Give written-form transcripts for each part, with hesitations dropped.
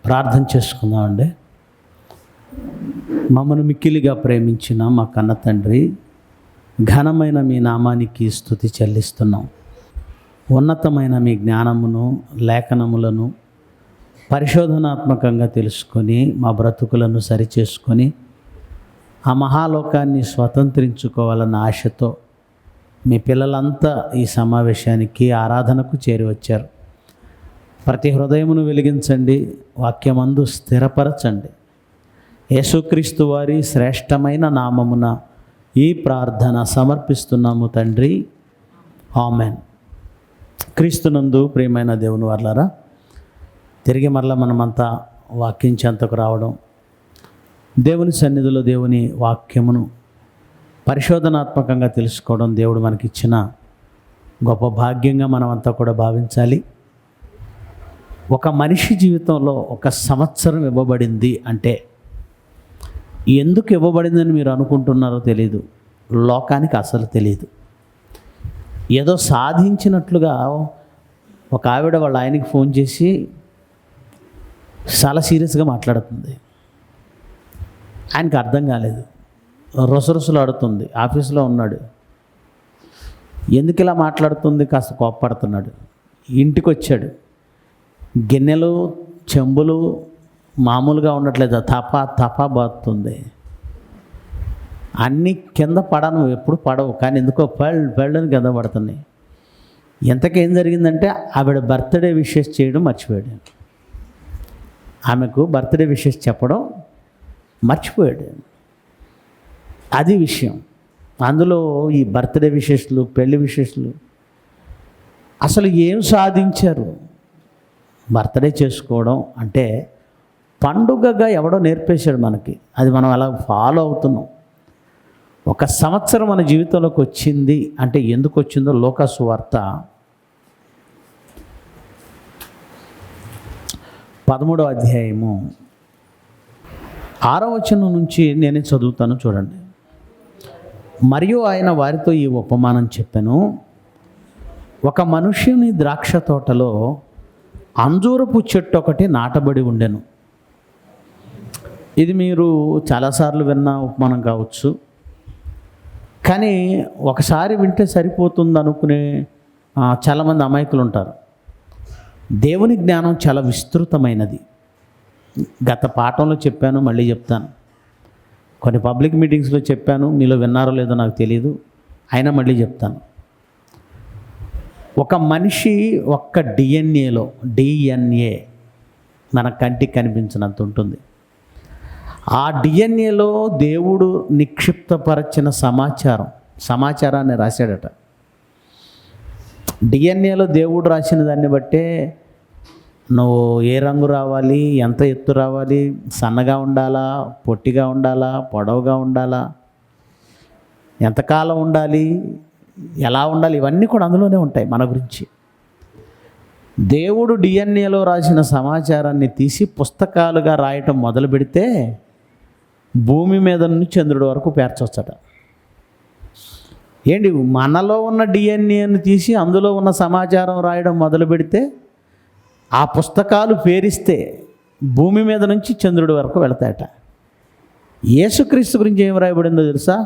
ప్రార్థన చేసుకుందామండి. మమ్మను మిక్కిలిగా ప్రేమించిన మా కన్న తండ్రి, ఘనమైన మీ నామానికి స్తుతి చెల్లిస్తున్నాం. ఉన్నతమైన మీ జ్ఞానమును, లేఖనములను పరిశోధనాత్మకంగా తెలుసుకొని మా బ్రతుకులను సరిచేసుకొని ఆ మహాలోకాన్ని స్వతంత్రించుకోవాలన్న ఆశతో మీ పిల్లలంతా ఈ సమావేశానికి, ఆరాధనకు చేరి వచ్చారు. ప్రతి హృదయమును వెలిగించండి, వాక్యమందు స్థిరపరచండి. యేసుక్రీస్తు వారి శ్రేష్టమైన నామమున ఈ ప్రార్థన సమర్పిస్తున్నాము తండ్రి, ఆమెన్. క్రీస్తునందు ప్రియమైన దేవుని వర్లారా, తిరిగి మరలా మనమంతా వాక్యం చెంతకు రావడం, దేవుని సన్నిధిలో దేవుని వాక్యమును పరిశోధనాత్మకంగా తెలుసుకోవడం దేవుడు మనకిచ్చిన గొప్ప భాగ్యంగా మనమంతా కూడా భావించాలి. ఒక మనిషి జీవితంలో ఒక సంవత్సరం ఇవ్వబడింది అంటే ఎందుకు ఇవ్వబడిందని మీరు అనుకుంటున్నారో తెలియదు, లోకానికి అసలు తెలియదు. ఏదో సాధించినట్లుగా ఒక ఆవిడ వాళ్ళ ఆయనకి ఫోన్ చేసి చాలా సీరియస్గా మాట్లాడుతుంది. ఆయనకు అర్థం కాలేదు, రొసరొసలు ఆడుతుంది. ఆఫీస్లో ఉన్నాడు, ఎందుకు ఇలా మాట్లాడుతుంది, కాస్త కోప్పడుతున్నాడు. ఇంటికి వచ్చాడు, గిన్నెలు చెంబులు మామూలుగా ఉండట్లేదు, తపా బాతుంది. అన్నీ కింద పడను, ఎప్పుడు పడవు, కానీ ఎందుకో పెళ్ళని కింద పడుతున్నాయి. ఎంతకేం జరిగిందంటే ఆవిడ బర్త్డే విషెస్ చేయడం మర్చిపోయాడు. ఆమెకు బర్త్డే విషెస్ చెప్పడం మర్చిపోయాడు. అది విషయం. అందులో ఈ బర్త్డే విషెస్లు, పెళ్లి విషెస్లు అసలు ఏం సాధించారు? బర్త్డే చేసుకోవడం అంటే పండుగగా ఎవడో నేర్పేశాడు మనకి, అది మనం అలా ఫాలో అవుతున్నాం. ఒక సంవత్సరం మన జీవితంలోకి వచ్చింది అంటే ఎందుకు వచ్చిందో లూకా సువార్త 13వ అధ్యాయము 6వ వచనం నుంచి నేనే చదువుతాను, చూడండి. మరియు ఆయన వారితో ఈ ఉపమానం చెప్పెను. ఒక మనుష్యుని ద్రాక్ష తోటలో అంజూరపు చెట్టు ఒకటి నాటబడి ఉండెను. ఇది మీరు చాలాసార్లు విన్న ఉపమానం కావచ్చు, కానీ ఒకసారి వింటే సరిపోతుంది అనుకునే చాలామంది అమాయకులు ఉంటారు. దేవుని జ్ఞానం చాలా విస్తృతమైనది. గత పాఠంలో చెప్పాను, మళ్ళీ చెప్తాను. కొన్ని పబ్లిక్ మీటింగ్స్లో చెప్పాను, మీలో విన్నారో లేదో నాకు తెలియదు, అయినా మళ్ళీ చెప్తాను. ఒక మనిషి ఒక్క డిఎన్ఏ మన కంటికి కనిపించినంత ఉంటుంది. ఆ డిఎన్ఏలో దేవుడు నిక్షిప్తపరచిన సమాచారాన్ని రాశాడట. డిఎన్ఏలో దేవుడు రాసిన దాన్ని బట్టే నువ్వు ఏ రంగు రావాలి, ఎంత ఎత్తు రావాలి, సన్నగా ఉండాలా, పొట్టిగా ఉండాలా, పొడవుగా ఉండాలా, ఎంతకాలం ఉండాలి, ఎలా ఉండాలి, ఇవన్నీ కూడా అందులోనే ఉంటాయి మన గురించి. దేవుడు డిఎన్ఏలో రాసిన సమాచారాన్ని తీసి పుస్తకాలుగా రాయటం మొదలు పెడితే భూమి మీద నుంచి చంద్రుడి వరకు పేర్చొచ్చట. ఏంటి, మనలో ఉన్న డిఎన్ఏని తీసి అందులో ఉన్న సమాచారం రాయడం మొదలు పెడితే ఆ పుస్తకాలు పేరిస్తే భూమి మీద నుంచి చంద్రుడి వరకు వెళతాయట. యేసుక్రీస్తు గురించి ఏం రాయబడిందో తెలుసా?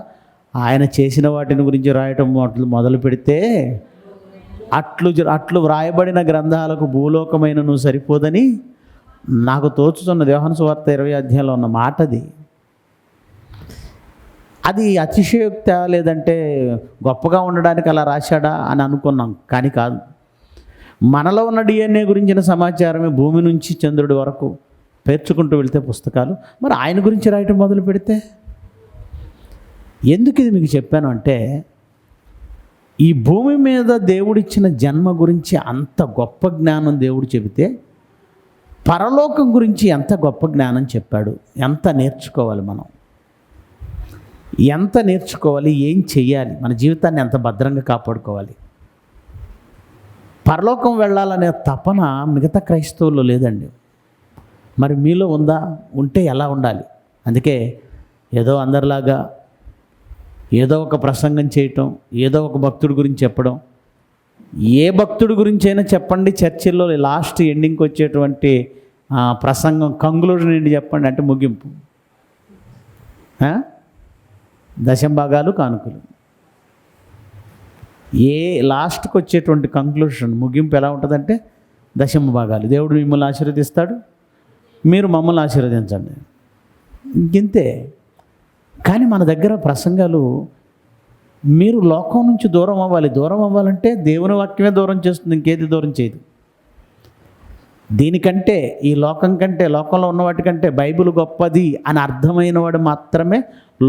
ఆయన చేసిన వాటిని గురించి రాయటం మొదలు పెడితే అట్లు వ్రాయబడిన గ్రంథాలకు భూలోకమైనను సరిపోదని నాకు తోచుతున్నది. యోహాను సువార్త 20వ అధ్యాయంలో ఉన్న మాట అది. అది అతిశయోక్త, లేదంటే గొప్పగా ఉండడానికి అలా రాశాడా అని అనుకున్నాం, కానీ కాదు. మనలో ఉన్న డిఎన్ఏ గురించిన సమాచారమే భూమి నుంచి చంద్రుడి వరకు పేర్చుకుంటూ వెళితే పుస్తకాలు, మరి ఆయన గురించి రాయటం మొదలు పెడితే ఎందుకు ఇది మీకు చెప్పాను అంటే, ఈ భూమి మీద దేవుడిచ్చిన జన్మ గురించి అంత గొప్ప జ్ఞానం దేవుడు చెబితే పరలోకం గురించి ఎంత గొప్ప జ్ఞానం చెప్పాడు. ఎంత నేర్చుకోవాలి మనం, ఎంత నేర్చుకోవాలి, ఏం చెయ్యాలి, మన జీవితాన్ని ఎంత భద్రంగా కాపాడుకోవాలి. పరలోకం వెళ్ళాలనే తపన మిగతా క్రైస్తవుల్లో లేదండి. మరి మీలో ఉందా? ఉంటే ఎలా ఉండాలి? అందుకే ఏదో అందరిలాగా ఏదో ఒక ప్రసంగం చేయటం, ఏదో ఒక భక్తుడి గురించి చెప్పడం, ఏ భక్తుడి గురించి అయినా చెప్పండి, చర్చిల్లో లాస్ట్ ఎండింగ్కి వచ్చేటువంటి ప్రసంగం కంక్లూజన్ ఏంటి చెప్పండి అంటే ముగింపు. దశంభాగాలు కానుకలు. లాస్ట్కి వచ్చేటువంటి కంక్లూషన్ ముగింపు ఎలా ఉంటుందంటే దశమ భాగాలు. దేవుడు మిమ్మల్ని ఆశీర్వదిస్తాడు, మీరు మమ్మల్ని ఆశీర్వదించండి, ఇంతే. కానీ మన దగ్గర ప్రసంగాలు మీరు లోకం నుంచి దూరం అవ్వాలి. దూరం అవ్వాలంటే దేవుని వాక్యమే దూరం చేస్తుంది, ఇంకేది దూరం చేయదు. దీనికంటే ఈ లోకం కంటే, లోకంలో ఉన్న వాటికంటే బైబిల్ గొప్పది అని అర్థమైన వాడు మాత్రమే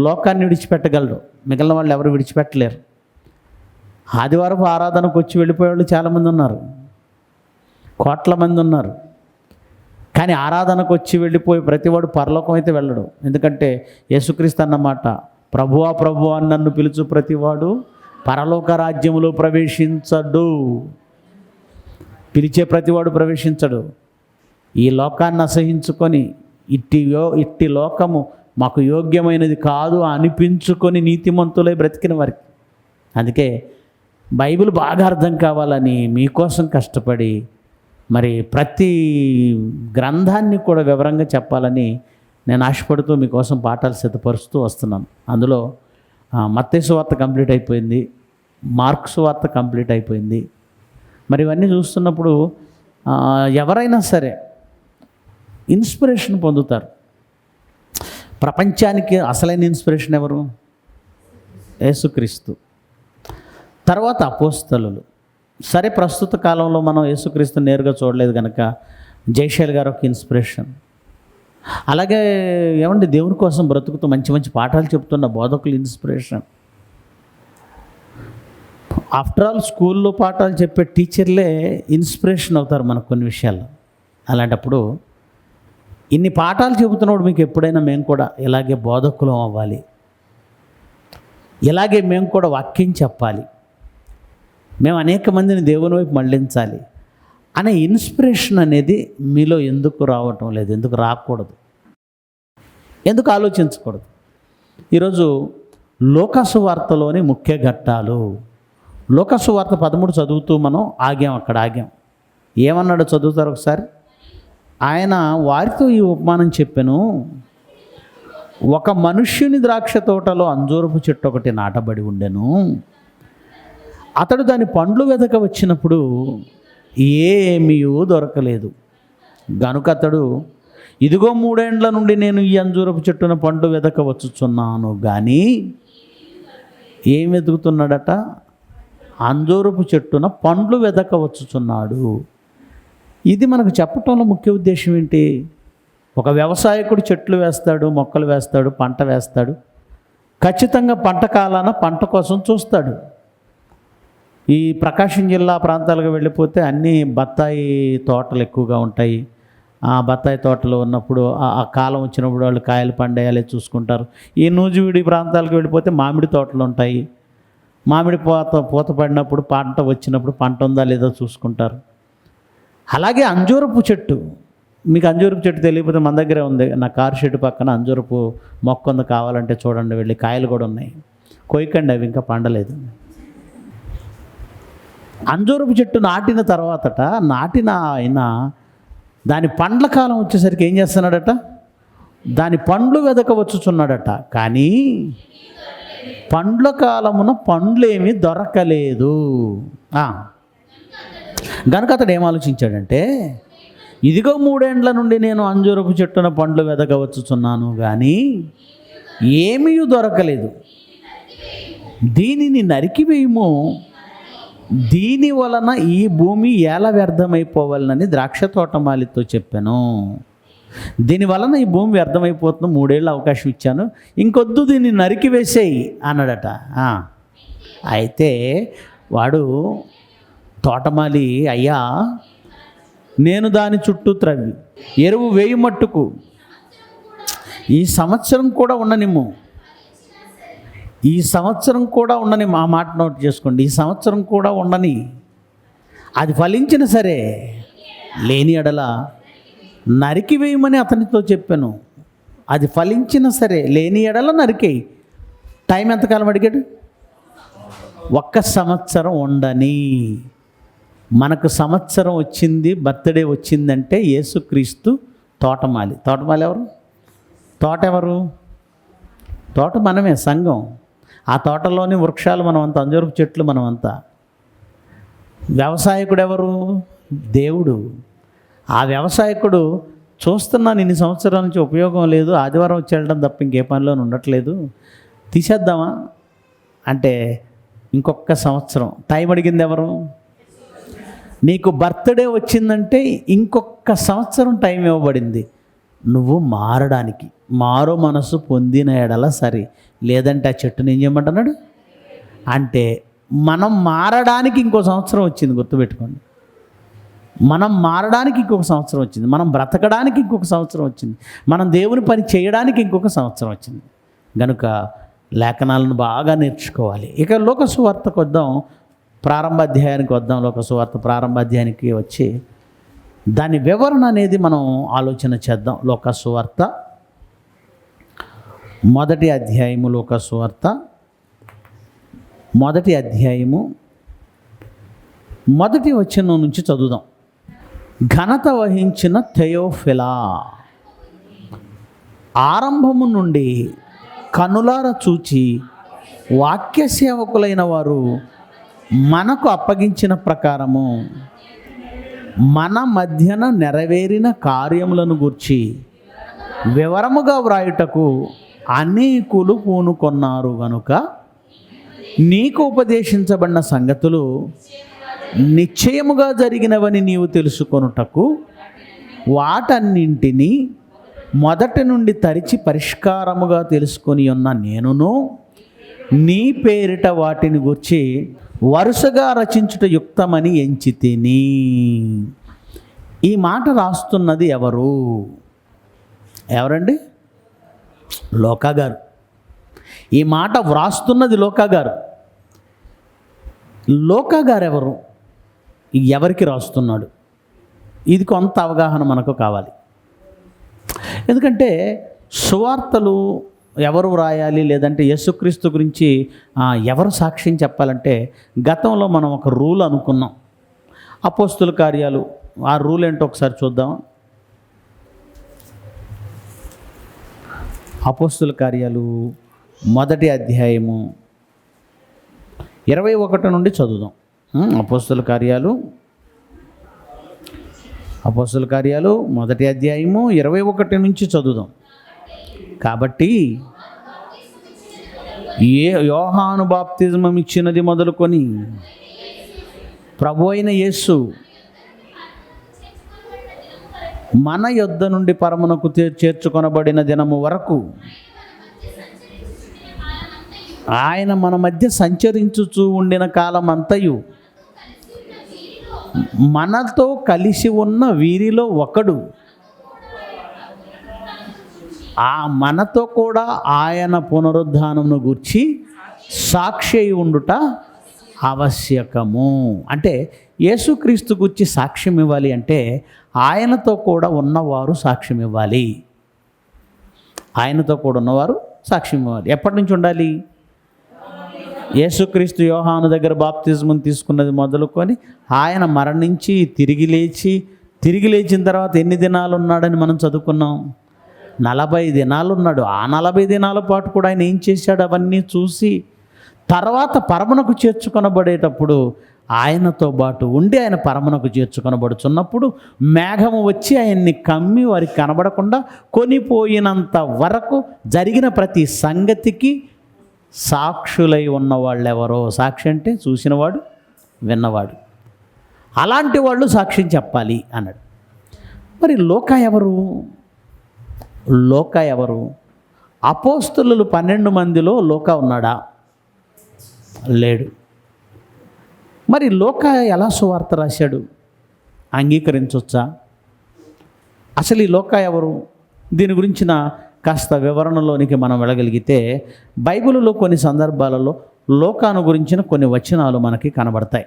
లోకాన్ని విడిచిపెట్టగలరు. మిగిలిన వాళ్ళు ఎవరు విడిచిపెట్టలేరు. ఆదివారపు ఆరాధనకు వచ్చి వెళ్ళిపోయేవాళ్ళు చాలామంది ఉన్నారు, కోట్ల మంది ఉన్నారు. కానీ ఆరాధనకు వచ్చి వెళ్ళిపోయి ప్రతివాడు పరలోకం అయితే వెళ్ళడు. ఎందుకంటే యేసుక్రీస్తు అన్నమాట, ప్రభువా ప్రభువా అని నన్ను పిలుచు ప్రతివాడు పరలోక రాజ్యములో ప్రవేశించడు. పిలిచే ప్రతివాడు ప్రవేశించడు. ఈ లోకాన్ని అసహించుకొని ఇట్టి లోకము మాకు యోగ్యమైనది కాదు అనిపించుకొని నీతిమంతులై బ్రతికిన వారికి. అందుకే బైబిల్ బాగా అర్థం కావాలని మీకోసం కష్టపడి మరి ప్రతి గ్రంథాన్ని కూడా వివరంగా చెప్పాలని నేను ఆశపడుతూ మీకోసం పాఠాలు సిద్ధపరుస్తూ వస్తున్నాను. అందులో మత్తయి సువార్త కంప్లీట్ అయిపోయింది, మార్కు సువార్త కంప్లీట్ అయిపోయింది. మరి ఇవన్నీ చూస్తున్నప్పుడు ఎవరైనా సరే ఇన్స్పిరేషన్ పొందుతారు. ప్రపంచానికి అసలైన ఇన్స్పిరేషన్ ఎవరు? యేసుక్రీస్తు, తర్వాత అపోస్తలులు. సరే, ప్రస్తుత కాలంలో మనం యేసుక్రీస్తు నేరుగా చూడలేదు కనుక జైశైల్ గారు ఒక ఇన్స్పిరేషన్. అలాగే ఏమండి, దేవుని కోసం బ్రతుకుతూ మంచి మంచి పాఠాలు చెప్తున్న బోధకులు ఇన్స్పిరేషన్. ఆఫ్టర్ ఆల్ స్కూల్లో పాఠాలు చెప్పే టీచర్లే ఇన్స్పిరేషన్ అవుతారు మనకు కొన్ని విషయాల్లో. అలాంటప్పుడు ఇన్ని పాఠాలు చెబుతున్నప్పుడు మీకు ఎప్పుడైనా మేము కూడా ఇలాగే బోధకులం అవ్వాలి, ఇలాగే మేము కూడా వాక్యం చెప్పాలి, మేము అనేక మందిని దేవుని వైపు మళ్ళించాలి అనే ఇన్స్పిరేషన్ అనేది మీలో ఎందుకు రావటం లేదు? ఎందుకు రాకూడదు? ఎందుకు ఆలోచించకూడదు? ఈరోజు లోకాసు వార్తలోని ముఖ్య ఘట్టాలు. లోకాసు వార్త 13 చదువుతూ మనం అక్కడ ఆగాం. ఏమన్నాడో చదువుతారు ఒకసారి. ఆయన వారితో ఈ ఉపమానం చెప్పెను, ఒక మనుష్యుని ద్రాక్ష తోటలో అంజూరపు చెట్టు ఒకటి నాటబడి ఉండెను. అతడు దాని పండ్లు వెదక వచ్చినప్పుడు ఏమీ దొరకలేదు. గనుక అతడు, ఇదిగో 3 ఏండ్ల నుండి నేను ఈ అంజూరపు చెట్టున పండు వెదక వచ్చుచున్నాను కానీ, ఏం వెతుకుతున్నాడట? అంజూరపు చెట్టున పండ్లు వెదక వచ్చుచున్నాడు. ఇది మనకు చెప్పటంలో ముఖ్య ఉద్దేశం ఏంటి? ఒక వ్యవసాయకుడు చెట్లు వేస్తాడు, మొక్కలు వేస్తాడు, పంట వేస్తాడు. ఖచ్చితంగా పంట కాలాన పంట కోసం చూస్తాడు. ఈ ప్రకాశం జిల్లా ప్రాంతాలకు వెళ్ళిపోతే అన్నీ బత్తాయి తోటలు ఎక్కువగా ఉంటాయి. ఆ బత్తాయి తోటలు ఉన్నప్పుడు ఆ కాలం వచ్చినప్పుడు వాళ్ళు కాయలు పండేయాలి చూసుకుంటారు. ఈ నూజివీడి ప్రాంతాలకు వెళ్ళిపోతే మామిడి తోటలు ఉంటాయి. మామిడి పూత పడినప్పుడు పంట వచ్చినప్పుడు పంట ఉందా లేదో చూసుకుంటారు. అలాగే అంజూరపు చెట్టు, మీకు అంజూరపు చెట్టు తెలియకపోతే మన దగ్గరే ఉంది. నా కారు షెడ్ పక్కన అంజూరపు మొక్క ఉంది, కావాలంటే చూడండి వెళ్ళి. కాయలు కూడా ఉన్నాయి, కొయ్యకండి, అవి ఇంకా పండలేదు. అంజూరపు చెట్టు నాటిన తర్వాతట, నాటిన ఆయన దాని పండ్ల కాలం వచ్చేసరికి ఏం చేస్తున్నాడట? దాని పండ్లు వెదక వచ్చుచున్నాడట. కానీ పండ్ల కాలమున పండ్లేమీ దొరకలేదు. గనుక అతడు ఏం ఆలోచించాడంటే, ఇదిగో 3 ఏండ్ల నుండి నేను అంజూరపు చెట్టున పండ్లు వెదక వచ్చుచున్నాను కానీ ఏమీ దొరకలేదు. దీనిని నరికివేయుము, దీని వలన ఈ భూమి ఎలా వ్యర్థమైపోవాలని ద్రాక్ష తోటమాలితో చెప్పాను. దీనివలన ఈ భూమి వ్యర్థమైపోతుంది, 3 ఏళ్ళు అవకాశం ఇచ్చాను, ఇంకొద్దు దీన్ని నరికివేసేయి అన్నాడట. అయితే వాడు తోటమాలి, అయ్యా నేను దాని చుట్టూ త్రవ్వి ఎరువు వేయి మట్టుకు ఈ సంవత్సరం కూడా ఉండనిమ్ము, ఈ సంవత్సరం కూడా ఉండని, మా మాట నోట్ చేసుకోండి, ఈ సంవత్సరం కూడా ఉండని, అది ఫలించిన సరే, లేని ఎడల నరికివేయమని అతనితో చెప్పాను. అది ఫలించిన సరే, లేని ఎడల నరికేయి. టైం ఎంతకాలం అడిగాడు? 1 సంవత్సరం ఉండని. మనకు సంవత్సరం వచ్చింది, బర్త్డే వచ్చిందంటే యేసుక్రీస్తు తోటమాలి. తోటమాలి ఎవరు? తోట ఎవరు? తోట మనమే, సంఘం. ఆ తోటలోని వృక్షాలు మనమంతా, అంజూరపు చెట్లు మనమంతా. వ్యవసాయకుడు ఎవరు? దేవుడు. ఆ వ్యవసాయకుడు చూస్తున్నాను ఇన్ని సంవత్సరాల నుంచి ఉపయోగం లేదు, ఆదివారం వచ్చి వెళ్ళడం తప్ప ఇంకే పనిలోనే ఉండట్లేదు, తీసేద్దామా అంటే ఇంకొక సంవత్సరం టైం అడిగింది ఎవరు? నీకు బర్త్డే వచ్చిందంటే ఇంకొక సంవత్సరం టైం ఇవ్వబడింది నువ్వు మారడానికి. మారో మనసు పొందిన ఎడల సరే, లేదంటే ఆ చెట్టుని ఏం చేయమంటున్నాడు అంటే మనం మారడానికి ఇంకో సంవత్సరం వచ్చింది. గుర్తుపెట్టుకోండి, మనం మారడానికి ఇంకొక సంవత్సరం వచ్చింది, మనం బ్రతకడానికి ఇంకొక సంవత్సరం వచ్చింది, మనం దేవుని పని చేయడానికి ఇంకొక సంవత్సరం వచ్చింది. కనుక లేఖనాలను బాగా నేర్చుకోవాలి. ఇక లోక సువార్తకు వద్దాం, ప్రారంభ అధ్యాయానికి వద్దాం. లోక సువార్త ప్రారంభ అధ్యాయానికి వచ్చి దాని వివరణ అనేది మనం ఆలోచన చేద్దాం. లోక సువార్త మొదటి అధ్యాయము, లోక సువార్త మొదటి అధ్యాయము మొదటి వచనం నుంచి చదువుదాం. ఘనత వహించిన థెయోఫిలా, ఆరంభము నుండి కనులార చూచి వాక్య సేవకులైన వారు మనకు అప్పగించిన ప్రకారము మన మధ్యన నెరవేరిన కార్యములను గూర్చి వివరముగా వ్రాయుటకు అనేకులు పూనుకొన్నారు. గనుక నీకు ఉపదేశించబడిన సంగతులు నిశ్చయముగా జరిగినవని నీవు తెలుసుకొనుటకు వాటన్నింటినీ మొదటి నుండి తరిచి పరిష్కారముగా తెలుసుకొని ఉన్న నేనును నీ పేరిట వాటిని గూర్చి వరుసగా రచించుట యుక్తమని ఎంచితిని. ఈ మాట రాస్తున్నది ఎవరు? ఎవరండి? లోకా గారు. ఈ మాట వ్రాస్తున్నది లోకా గారు. లోకా గారు ఎవరు? ఎవరికి రాస్తున్నాడు? ఇది కొంత అవగాహన మనకు కావాలి. ఎందుకంటే సువార్తలు ఎవరు వ్రాయాలి, లేదంటే యేసుక్రీస్తు గురించి ఎవరు సాక్ష్యం చెప్పాలంటే గతంలో మనం ఒక రూల్ అనుకున్నాం. అపోస్తుల కార్యాలు, ఆ రూల్ ఏంటో ఒకసారి చూద్దాం. అపోస్తుల కార్యాలు మొదటి అధ్యాయము 21 నుండి చదువుదాం. అపోస్తుల కార్యాలు మొదటి అధ్యాయము 21 నుంచి చదువుదాం. కాబట్టి యోహాను బాప్తిజమం ఇచ్చినది మొదలుకొని ప్రభు అయిన యేసు మన యొద్ద నుండి పరమునకు చేర్చుకొనబడిన దినము వరకు ఆయన మన మధ్య సంచరించుచూ ఉండిన కాలం అంతయు మనతో కలిసి ఉన్న వీరిలో ఒకడు, ఆ మనతో కూడా ఆయన పునరుద్ధానమును గూర్చి సాక్షి అయి ఉండుట ఆవశ్యకము. అంటే యేసుక్రీస్తు గూర్చి సాక్ష్యం ఇవ్వాలి అంటే ఆయనతో కూడా ఉన్నవారు సాక్ష్యం ఇవ్వాలి. ఆయనతో కూడా ఉన్నవారు సాక్ష్యం ఇవ్వాలి. ఎప్పటి నుంచి ఉండాలి? యేసుక్రీస్తు యోహాను దగ్గర బాప్తిజం తీసుకున్నది మొదలుకొని ఆయన మరణించి తిరిగి లేచిన తర్వాత ఎన్ని దినాలు ఉన్నాడని మనం చదువుకున్నాం. 40 దినాలు ఉన్నాడు. ఆ 40 దినాల పాటు కూడా ఆయన ఏం చేశాడు అవన్నీ చూసి తర్వాత పరమునకు చేర్చుకొనబడేటప్పుడు ఆయనతో పాటు ఉండి ఆయన పరమునకు చేర్చుకొనబడుచున్నప్పుడు మేఘము వచ్చి ఆయన్ని కమ్మి వారికి కనబడకుండా కొనిపోయినంత వరకు జరిగిన ప్రతి సంగతికి సాక్షులై ఉన్నవాళ్ళు ఎవరో? సాక్షి అంటే చూసినవాడు, విన్నవాడు. అలాంటి వాళ్ళు సాక్ష్యం చెప్పాలి అన్నాడు. మరి లోకా ఎవరు? అపోస్తలులు 12 మందిలో లోకా ఉన్నాడా? లేడు. మరి లోకా ఎలా సువార్త రాశాడు? అంగీకరించవచ్చా? అసలు ఈ లోకా ఎవరు? దీని గురించిన కాస్త వివరణలోనికి మనం వెళ్ళగలిగితే బైబిల్లో కొన్ని సందర్భాలలో లోకాను గురించిన కొన్ని వచనాలు మనకి కనబడతాయి.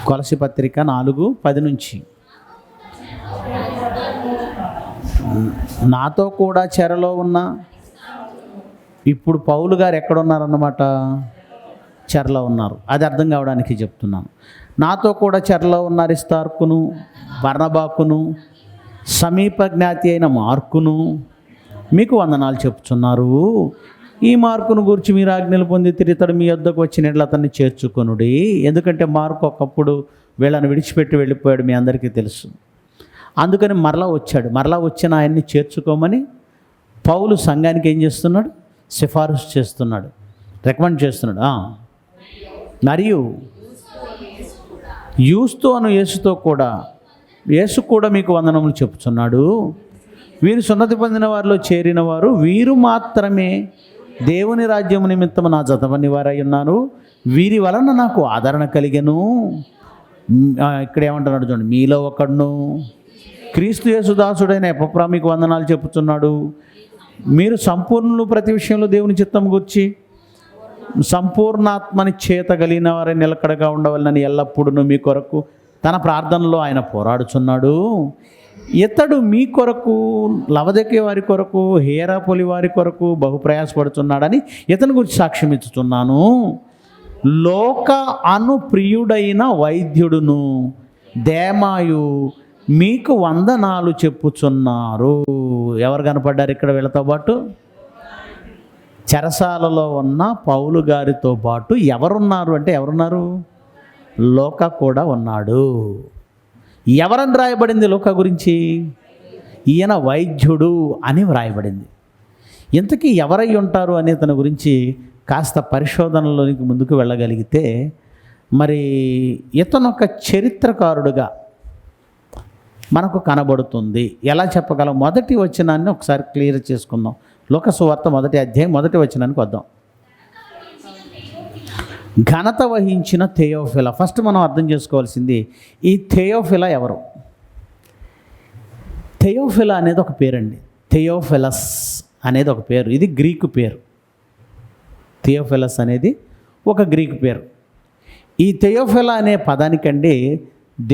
కొలసి పత్రిక 4:10 నుంచి, నాతో కూడా చెరలో ఉన్న, ఇప్పుడు పౌలు గారు ఎక్కడున్నారన్నమాట? చెరలో ఉన్నారు. అది అర్థం కావడానికి చెప్తున్నాను. నాతో కూడా చెరలో ఉన్న అరిస్తార్కును, బర్నబాకును సమీప జ్ఞాతి అయిన మార్కును మీకు వందనాలు చెప్పుచున్నారు. ఈ మార్కును గురించి మీరు ఆజ్ఞలు పొంది ఇతడు మీ వద్దకు వచ్చినట్లు అతన్ని చేర్చుకొనుడి. ఎందుకంటే మార్కు ఒకప్పుడు వీళ్ళని విడిచిపెట్టి వెళ్ళిపోయాడు, మీ అందరికీ తెలుసు. అందుకని మరలా వచ్చాడు. మరలా వచ్చిన ఆయన్ని చేర్చుకోమని పౌలు సంఘానికి ఏం చేస్తున్నాడు? సిఫారసు చేస్తున్నాడు, రికమెండ్ చేస్తున్నాడు. మరియు యూస్తు అను యేసు కూడా మీకు వందనములు చెప్పుచున్నాడు. వీరు సున్నతి పొందిన వారిలో చేరిన వారు, వీరు మాత్రమే దేవుని రాజ్యము నిమిత్తము నా జతపని వారై ఉన్నారు. వీరి వలన నాకు ఆదరణ కలిగెను. ఇక్కడ ఏమంటున్నాడు చూడండి, మీలో ఒకడును క్రీస్తు యేసు దాసుడైన ఎపఫ్రా మీకు వందనాలు చెప్పుచున్నాడు. మీరు సంపూర్ణులు, ప్రతి విషయంలో దేవుని చిత్తం గురించి సంపూర్ణాత్మని చేత కలిగిన వారిని నిలకడగా ఉండవాలని ఎల్లప్పుడూ మీ కొరకు తన ప్రార్థనలో ఆయన పోరాడుచున్నాడు. ఇతడు మీ కొరకు, లవదకే వారి కొరకు, హేరాపొలి వారి కొరకు బహు ప్రయాసపడుతున్నాడని ఇతని గురించి సాక్ష్యం ఇచ్చుతున్నాను. లోక అనుప్రియుడైన వైద్యుడును దేమాయు మీకు వందనాలు చెప్పుచున్నారు. ఎవరు కనపడ్డారు ఇక్కడ వీళ్ళతో పాటు? చెరసాలలో ఉన్న పౌలు గారితో పాటు ఎవరున్నారు అంటే ఎవరున్నారు? లోక కూడా ఉన్నాడు. ఎవరని రాయబడింది లోక గురించి? ఈయన వైద్యుడు అని వ్రాయబడింది. ఇంతకీ ఎవరై ఉంటారు అనే తన గురించి కాస్త పరిశోధనలోనికి ముందుకు వెళ్ళగలిగితే, మరి ఇతను ఒక చరిత్రకారుడుగా మనకు కనబడుతుంది. ఎలా చెప్పగలం? మొదటి వచనాన్ని ఒకసారి క్లియర్ చేసుకుందాం. లోక సువార్త 1వ అధ్యాయం 1వ వచనానికి వద్దాం. ఘనత వహించిన థెయోఫిలా. ఫస్ట్ మనం అర్థం చేసుకోవాల్సింది, ఈ థెయోఫిలా ఎవరు? థెయోఫిలా అనేది ఒక పేరండి. థెయోఫిలస్ అనేది ఒక పేరు. ఇది గ్రీకు పేరు. థియోఫిలస్ అనేది ఒక గ్రీకు పేరు. ఈ థెయోఫిలా అనే పదానికండి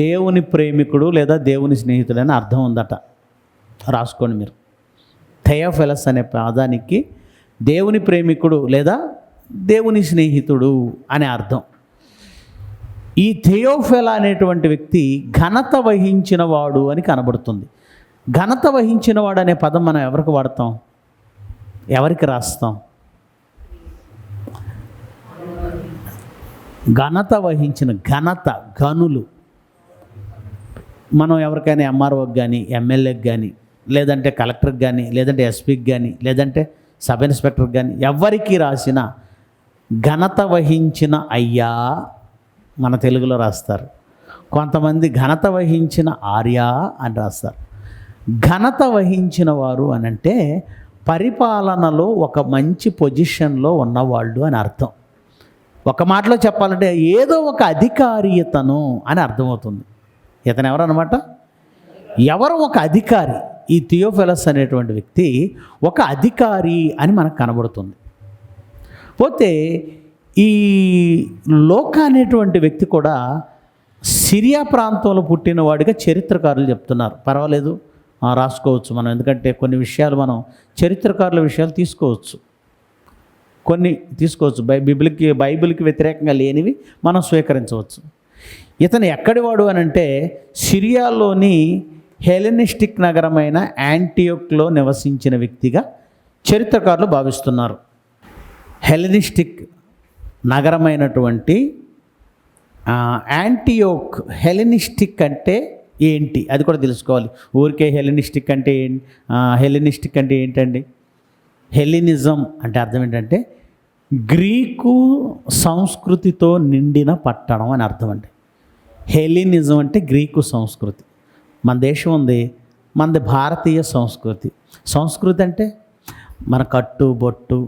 దేవుని ప్రేమికుడు లేదా దేవుని స్నేహితుడు అని అర్థం ఉందట. రాసుకోండి మీరు. థెయోఫిలస్ అనే పదానికి దేవుని ప్రేమికుడు లేదా దేవుని స్నేహితుడు అనే అర్థం. ఈ థెయోఫిలా అనేటువంటి వ్యక్తి ఘనత వహించిన వాడు అని కనబడుతుంది. ఘనత వహించిన వాడు అనే పదం మనం ఎవరికి వాడతాం? ఎవరికి రాస్తాం? ఘనత వహించిన, గనులు. మనం ఎవరికైనా ఎంఆర్ఓకి కానీ, ఎమ్మెల్యేకి కానీ, లేదంటే కలెక్టర్కి కానీ, లేదంటే ఎస్పీకి కానీ, లేదంటే సబ్ ఇన్స్పెక్టర్కి కానీ ఎవరికి రాసిన ఘనత వహించిన అయ్యా మన తెలుగులో రాస్తారు. కొంతమంది ఘనత వహించిన ఆర్య అని రాస్తారు. ఘనత వహించిన వారు అని అంటే పరిపాలనలో ఒక మంచి పొజిషన్లో ఉన్నవాళ్ళు అని అర్థం. ఒక మాటలో చెప్పాలంటే ఏదో ఒక అధికారియతను అని అర్థమవుతుంది. ఇతను ఎవరన్నమాట? ఎవరు ఒక అధికారి. ఈ థియోఫిలస్ అనేటువంటి వ్యక్తి ఒక అధికారి అని మనకు కనబడుతుంది. పోతే ఈ లోక అనేటువంటి వ్యక్తి కూడా సిరియా ప్రాంతంలో పుట్టినవాడిగా చరిత్రకారులు చెప్తున్నారు. పర్వాలేదు, రాసుకోవచ్చు మనం. ఎందుకంటే కొన్ని విషయాలు మనం చరిత్రకారుల విషయాలు తీసుకోవచ్చు, కొన్ని తీసుకోవచ్చు. బైబిల్కి వ్యతిరేకంగా లేనివి మనం స్వీకరించవచ్చు. ఇతను ఎక్కడివాడు అని అంటే సిరియాలోని హెలెనిస్టిక్ నగరమైన యాంటియోక్లో నివసించిన వ్యక్తిగా చరిత్రకారులు భావిస్తున్నారు. హెలెనిస్టిక్ నగరమైనటువంటి యాంటియోక్. హెలెనిస్టిక్ అంటే ఏంటి అది కూడా తెలుసుకోవాలి. ఊరికే హెలెనిస్టిక్ అంటే ఏంటండి? హెలినిజం అంటే అర్థం ఏంటంటే గ్రీకు సంస్కృతితో నిండిన పట్టణం అని అర్థం అండి. హెలినిజం అంటే గ్రీకు సంస్కృతి. మన దేశం ఉంది, మనది భారతీయ సంస్కృతి. సంస్కృతి అంటే మన కట్టు బొట్టు,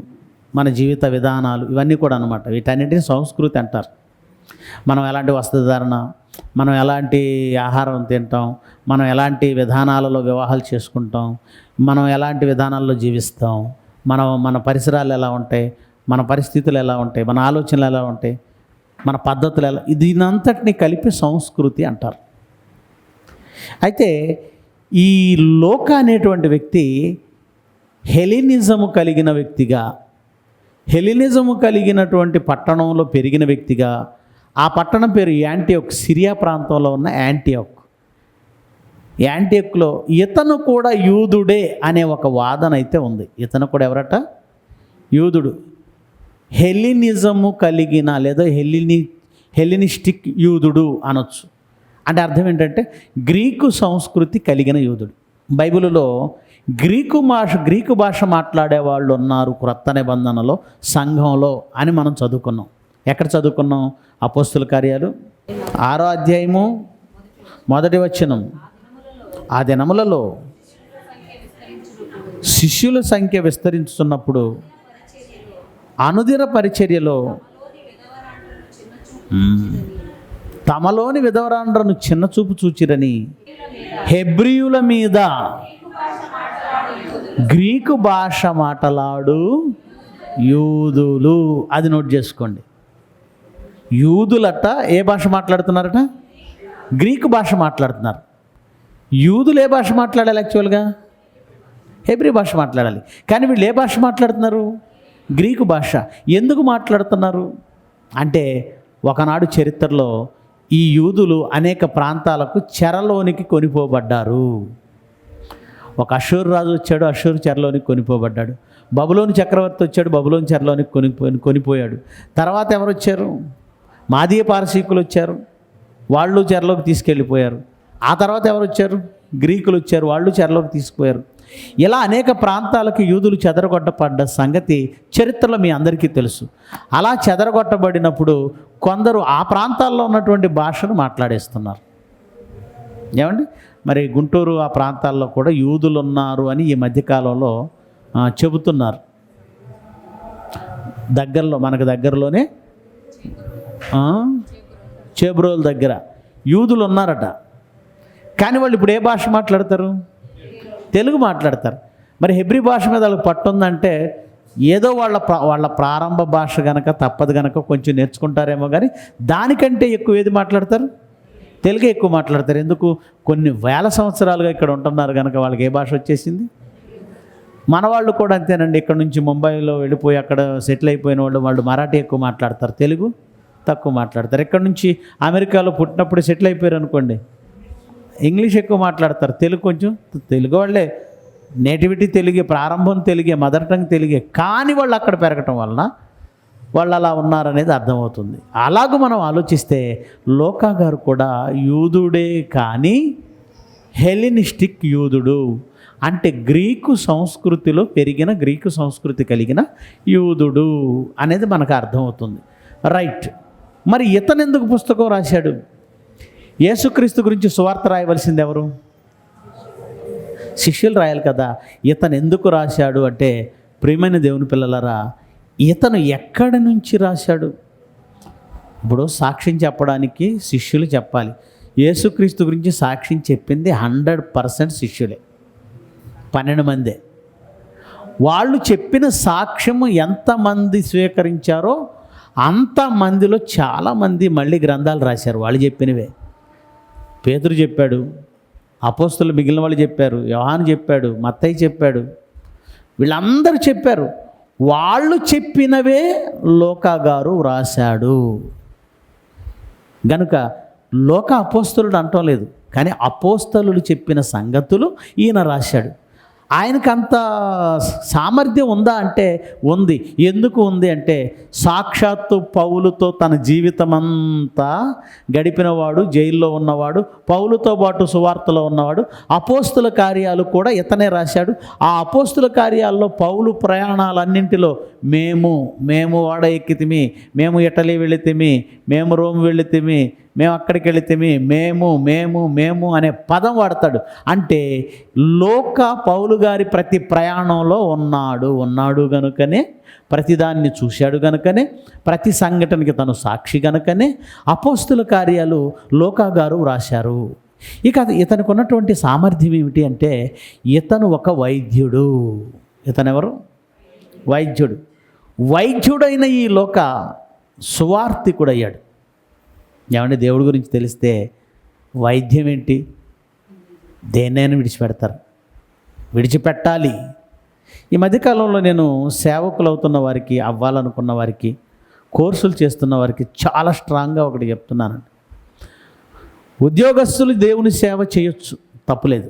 మన జీవిత విధానాలు, ఇవన్నీ కూడా అన్నమాట. వీటన్నిటిని సంస్కృతి అంటారు. మనం ఎలాంటి వస్త్రధారణ, మనం ఎలాంటి ఆహారం తింటాం, మనం ఎలాంటి విధానాలలో వివాహాలు చేసుకుంటాం, మనం ఎలాంటి విధానాల్లో జీవిస్తాం, మన పరిసరాలు ఎలా ఉంటాయి, మన పరిస్థితులు ఎలా ఉంటాయి, మన ఆలోచనలు ఎలా ఉంటాయి, మన పద్ధతులు ఎలా, దీనంతటిని కలిపి సంస్కృతి అంటారు. అయితే ఈ లోక అనేటువంటి వ్యక్తి హెలినిజము కలిగిన వ్యక్తిగా, హెలినిజము కలిగినటువంటి పట్టణంలో పెరిగిన వ్యక్తిగా, ఆ పట్టణం పేరు యాంటియోక్, సిరియా ప్రాంతంలో ఉన్న యాంటియోక్. యాంటియోకులో ఇతను కూడా యూదుడే అనే ఒక వాదన అయితే ఉంది. ఇతను కూడా ఎవరట? యూదుడు. హెలినిజము కలిగిన లేదా హెలినిస్టిక్ యూదుడు అనొచ్చు. అంటే అర్థం ఏంటంటే గ్రీకు సంస్కృతి కలిగిన యూదుడు. బైబిలులో గ్రీకు భాష మాట్లాడే వాళ్ళు ఉన్నారు క్రొత్త నిబంధనలో సంఘంలో అని మనం చదువుకున్నాం. ఎక్కడ చదువుకున్నాం? అపోస్తుల కార్యాలు 6వ అధ్యాయము 1వ వచనం. ఆ దినములలో శిష్యుల సంఖ్య విస్తరించుతున్నప్పుడు అనుదిన పరిచర్యలో తమలోని విధవరాండ్రను చిన్న చూపు చూచిరని హెబ్రీయుల మీద గ్రీకు భాష మాట్లాడు యూదులు. అది నోట్ చేసుకోండి. యూదులట ఏ భాష మాట్లాడుతున్నారట? గ్రీకు భాష మాట్లాడుతున్నారు. యూదులు ఏ భాష మాట్లాడాలి? యాక్చువల్గా హెబ్రీ భాష మాట్లాడాలి. కానీ వీళ్ళు ఏ భాష మాట్లాడుతున్నారు? గ్రీకు భాష. ఎందుకు మాట్లాడుతున్నారు అంటే ఒకనాడు చరిత్రలో ఈ యూదులు అనేక ప్రాంతాలకు చెరలోనికి కొనిపోబడ్డారు. ఒక అషూరు రాజు వచ్చాడు, అషూరు చెరలోనికి కొనిపోబడ్డాడు. బబులోను చక్రవర్తి వచ్చాడు, బబులోను చెరలోనికి కొనిపోయాడు. తర్వాత ఎవరు వచ్చారు? మాదీయ పారసీకులు వచ్చారు, వాళ్ళు చెరలోకి తీసుకెళ్ళిపోయారు. ఆ తర్వాత ఎవరు వచ్చారు? గ్రీకులు వచ్చారు, వాళ్ళు చెరలోకి తీసుకుపోయారు. ఇలా అనేక ప్రాంతాలకు యూదులు చెదరగొట్టబడ్డ సంగతి చరిత్రలో మీ అందరికీ తెలుసు. అలా చెదరగొట్టబడినప్పుడు కొందరు ఆ ప్రాంతాల్లో ఉన్నటువంటి భాషను మాట్లాడేస్తున్నారు. ఏమండి, మరి గుంటూరు ఆ ప్రాంతాల్లో కూడా యూదులు ఉన్నారు అని ఈ మధ్యకాలంలో చెబుతున్నారు. మనకు దగ్గరలోనే చేబ్రోలు దగ్గర యూదులు ఉన్నారట. కానీ వాళ్ళు ఇప్పుడు ఏ భాష మాట్లాడతారు? తెలుగు మాట్లాడతారు. మరి హెబ్రీ భాష మీద వాళ్ళకి పట్టుందంటే ఏదో వాళ్ళ ప్రారంభ భాష గనక తప్పదు గనక కొంచెం నేర్చుకుంటారేమో, కానీ దానికంటే ఎక్కువ ఏది మాట్లాడతారు? తెలుగే ఎక్కువ మాట్లాడతారు. ఎందుకు? కొన్ని వేల సంవత్సరాలుగా ఇక్కడ ఉంటున్నారు కనుక వాళ్ళకి ఏ భాష వచ్చేసింది. మన వాళ్ళు కూడా అంతేనండి. ఇక్కడ నుంచి ముంబైలో వెళ్ళిపోయి అక్కడ సెటిల్ అయిపోయిన వాళ్ళు మరాఠీ ఎక్కువ మాట్లాడతారు, తెలుగు తక్కువ మాట్లాడతారు. ఇక్కడ నుంచి అమెరికాలో పుట్టినప్పుడు సెటిల్ అయిపోయారు అనుకోండి, ఇంగ్లీష్ ఎక్కువ మాట్లాడతారు, తెలుగు కొంచెం. తెలుగు వాళ్ళే నేటివిటీ తెలుగే, ప్రారంభం తెలుగే, మదర్ టంగ్ తెలుగే. కానీ వాళ్ళు అక్కడ పెరగటం వలన వాళ్ళు అలా ఉన్నారనేది అర్థమవుతుంది. అలాగూ మనం ఆలోచిస్తే లోకా గారు కూడా యూదుడే, కానీ హెలినిస్టిక్ యూదుడు. అంటే గ్రీకు సంస్కృతిలో పెరిగిన, గ్రీకు సంస్కృతి కలిగిన యూదుడు అనేది మనకు అర్థమవుతుంది. రైట్. మరి ఇతను ఎందుకు పుస్తకం రాశాడు? యేసుక్రీస్తు గురించి సువార్త రాయవలసింది ఎవరు? శిష్యులు రాయాలి కదా. ఇతను ఎందుకు రాశాడు అంటే, ప్రియమైన దేవుని పిల్లలారా, ఇతను ఎక్కడి నుంచి రాశాడు? ఇప్పుడు సాక్ష్యం చెప్పడానికి శిష్యులు చెప్పాలి. యేసుక్రీస్తు గురించి సాక్ష్యం చెప్పింది 100% శిష్యులే, 12 మందే. వాళ్ళు చెప్పిన సాక్ష్యము ఎంతమంది స్వీకరించారో అంతమందిలో చాలామంది మళ్ళీ గ్రంథాలు రాశారు వాళ్ళు చెప్పినవే. పేతురు చెప్పాడు, అపోస్తలులు మిగిలిన వాళ్ళు చెప్పారు, యోహాను చెప్పాడు, మత్తయి చెప్పాడు, వీళ్ళందరూ చెప్పారు. వాళ్ళు చెప్పినవే లోకా గారు రాశాడు. గనుక లోకా అపోస్తలుడు అంటం లేదు, కానీ అపోస్తలులు చెప్పిన సంగతులు ఈయన రాశాడు. ఆయనకు అంత సామర్థ్యం ఉందా అంటే ఉంది. ఎందుకు ఉంది అంటే, సాక్షాత్తు పౌలుతో తన జీవితం అంతా గడిపినవాడు, జైల్లో ఉన్నవాడు, పౌలుతో పాటు సువార్తలో ఉన్నవాడు. అపోస్తుల కార్యాలు కూడా ఇతనే రాశాడు. ఆ అపోస్తుల కార్యాల్లో పౌలు ప్రయాణాలన్నింటిలో మేము ఓడ ఎక్కితిమి, మేము ఇటలీ వెళితిమి, మేము రోమ్ వెళితిమి, మేము అక్కడికి వెళితేమి, మేము అనే పదం వాడతాడు. అంటే లోక పౌలు గారి ప్రతి ప్రయాణంలో ఉన్నాడు గనుకనే, ప్రతిదాన్ని చూశాడు గనుకనే, ప్రతి సంఘటనకి తను సాక్షి గనుకనే అపోస్తుల కార్యాలు లోకా గారు రాశారు. ఇక ఇతనికి ఉన్నటువంటి సామర్థ్యం ఏమిటి అంటే, ఇతను ఒక వైద్యుడు. ఇతనెవరు? వైద్యుడు. వైద్యుడైన ఈ లోక సువార్థికుడయ్యాడు. ఏమంటే దేవుడి గురించి తెలిస్తే వైద్యం ఏంటి? దేన్నైనా విడిచిపెట్టాలి. ఈ మధ్యకాలంలో నేను సేవకులు అవుతున్న వారికి, అవ్వాలనుకున్న వారికి, కోర్సులు చేస్తున్న వారికి చాలా స్ట్రాంగ్గా ఒకటి చెప్తున్నానండి. ఉద్యోగస్తులు దేవుని సేవ చేయొచ్చు, తప్పులేదు.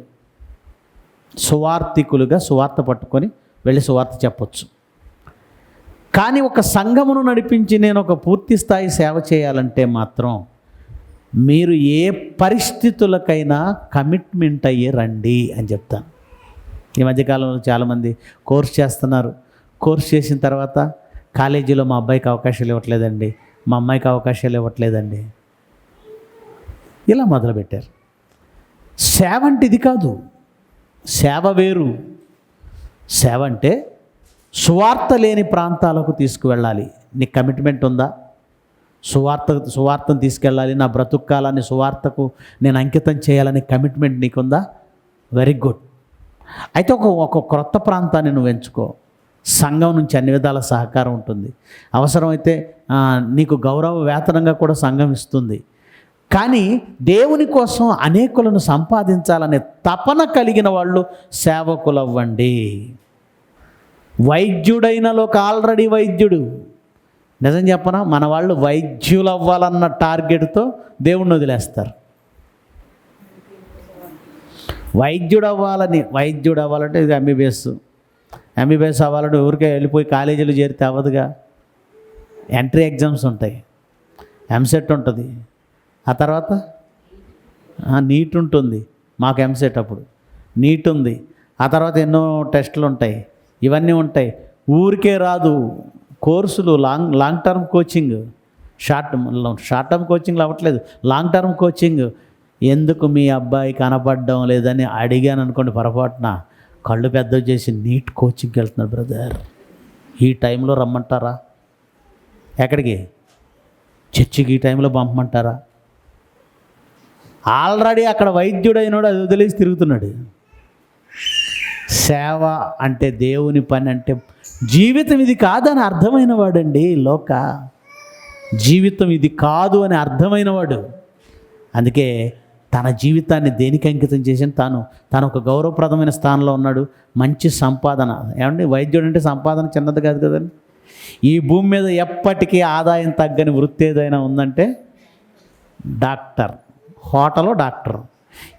సువార్థికులుగా సువార్త పట్టుకొని వెళ్ళి సువార్త చెప్పొచ్చు. కానీ ఒక సంఘమును నడిపించి నేను ఒక పూర్తి స్థాయి సేవ చేయాలంటే మాత్రం మీరు ఏ పరిస్థితులకైనా కమిట్మెంట్ అయ్యి రండి అని చెప్తాను. ఈ మధ్యకాలంలో చాలామంది కోర్స్ చేస్తున్నారు. కోర్స్ చేసిన తర్వాత కాలేజీలో మా అబ్బాయికి అవకాశాలు ఇవ్వట్లేదండి, మా అమ్మాయికి అవకాశాలు ఇవ్వట్లేదండి, ఇలా మొదలుపెట్టారు. సేవ అంటే ఇది కాదు. సేవ వేరు. సేవ అంటే సువార్త లేని ప్రాంతాలకు తీసుకువెళ్ళాలి. నీకు కమిట్మెంట్ ఉందా? సువార్తను తీసుకెళ్ళాలి, నా బ్రతుకు కాలాన్ని సువార్తకు నేను అంకితం చేయాలనే కమిట్మెంట్ నీకుందా? Very good. అయితే ఒక క్రొత్త ప్రాంతాన్ని నువ్వు ఎంచుకో. సంఘం నుంచి అన్ని విధాల సహకారం ఉంటుంది. అవసరమైతే నీకు గౌరవ వేతనంగా కూడా సంఘం ఇస్తుంది. కానీ దేవుని కోసం అనేకులను సంపాదించాలనే తపన కలిగిన వాళ్ళు సేవకులవ్వండి. వైద్యుడైనలోకి ఆల్రెడీ వైద్యుడు. నిజం చెప్పనా, మన వాళ్ళు వైద్యులు అవ్వాలన్న టార్గెట్తో దేవుణ్ణి వదిలేస్తారు. వైద్యుడు అవ్వాలంటే ఇది ఎంబీబీఎస్ అవ్వాలంటే ఊరికే వెళ్ళిపోయి కాలేజీలు చేరితే అవ్వదుగా. ఎంట్రీ ఎగ్జామ్స్ ఉంటాయి, ఎంసెట్ ఉంటుంది, ఆ తర్వాత నీట్ ఉంటుంది. మాకు ఎంసెట్ అప్పుడు నీట్ ఉంది. ఆ తర్వాత ఎన్నో టెస్టులు ఉంటాయి, ఇవన్నీ ఉంటాయి. ఊరికే రాదు. కోర్సులు long term coaching, short term కోచింగ్లు అవ్వట్లేదు, లాంగ్ టర్మ్ కోచింగ్. ఎందుకు మీ అబ్బాయి కనపడడం లేదని అడిగాను అనుకోండి, పొరపాటున కళ్ళు పెద్దవి చేసి నీట్ కోచింగ్కి వెళ్తున్నారు బ్రదర్, ఈ టైంలో రమ్మంటారా? ఎక్కడికి? చర్చికి ఈ టైంలో పంపమంటారా? ఆల్రెడీ అక్కడ వైద్యుడైనడు అది వదిలేసి తిరుగుతున్నాడు. సేవ అంటే దేవుని పని అంటే జీవితం ఇది కాదని అర్థమైన వాడండి. జీవితం ఇది కాదు అని అర్థమైన వాడు. అందుకే తన జీవితాన్ని దేనికి అంకితం చేసిన తాను ఒక గౌరవప్రదమైన స్థానంలో ఉన్నాడు. మంచి సంపాదన. ఏమండి, వైద్యుడు అంటే సంపాదన చిన్నది కాదు కదండి. ఈ భూమి మీద ఎప్పటికీ ఆదాయం తగ్గని వృత్తి ఏదైనా ఉందంటే డాక్టర్. హోటల్లో డాక్టర్.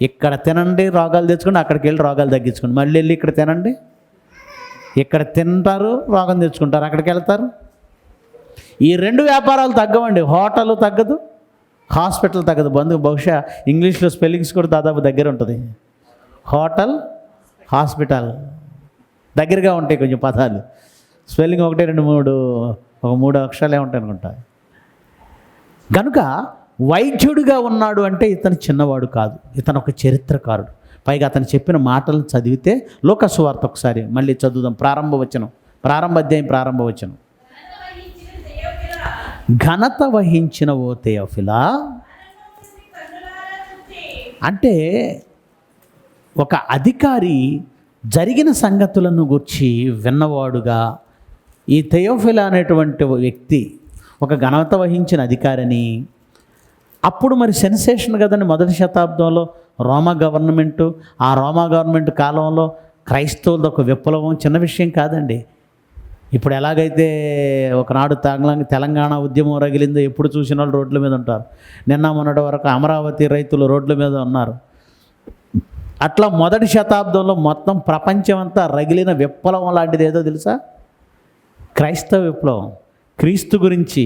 ఇక్కడ తినండి రోగాలు తెచ్చుకోండి, అక్కడికి వెళ్ళి రోగాలు తగ్గించుకోండి, మళ్ళీ వెళ్ళి ఇక్కడ తినండి, ఇక్కడ తింటారు రోగం తెచ్చుకుంటారు, అక్కడికి వెళ్తారు. ఈ రెండు వ్యాపారాలు తగ్గవండి. హోటల్ తగ్గదు, హాస్పిటల్ తగ్గదు. బహుశా ఇంగ్లీష్లో స్పెల్లింగ్స్ కూడా దాదాపు దగ్గర ఉంటుంది. హోటల్, హాస్పిటల్ దగ్గరగా ఉంటాయి కొంచెం పదాలు. స్పెల్లింగ్ 1, 2, 3 ఒక 3 అక్షరాలే ఉంటాయి అనుకుంటా. కనుక వైద్యుడిగా ఉన్నాడు అంటే ఇతను చిన్నవాడు కాదు, ఇతను ఒక చరిత్రకారుడు. పైగా అతను చెప్పిన మాటలు చదివితే లూకా సువార్త ఒకసారి మళ్ళీ చదువుదాం. ప్రారంభ అధ్యాయం ప్రారంభ వచనం. ఘనత వహించిన ఓ థెయోఫిలా అంటే ఒక అధికారి జరిగిన సంగతులను గురించి విన్నవాడుగా ఈ థెయోఫిలా అనేటువంటి వ్యక్తి ఒక ఘనత వహించిన అధికారిని. అప్పుడు మరి సెన్సేషన్ కదండి, మొదటి శతాబ్దంలో రోమా గవర్నమెంట్ కాలంలో క్రైస్తవులది ఒక విప్లవం చిన్న విషయం కాదండి. ఇప్పుడు ఎలాగైతే ఒకనాడు తెలంగాణ ఉద్యమం రగిలిందో ఎప్పుడు చూసిన వాళ్ళు రోడ్ల మీద ఉంటారు. మొన్నటి వరకు అమరావతి రైతులు రోడ్ల మీద ఉన్నారు. అట్లా మొదటి శతాబ్దంలో మొత్తం ప్రపంచం అంతా రగిలిన విప్లవం లాంటిది ఏదో తెలుసా? క్రైస్తవ విప్లవం. క్రీస్తు గురించి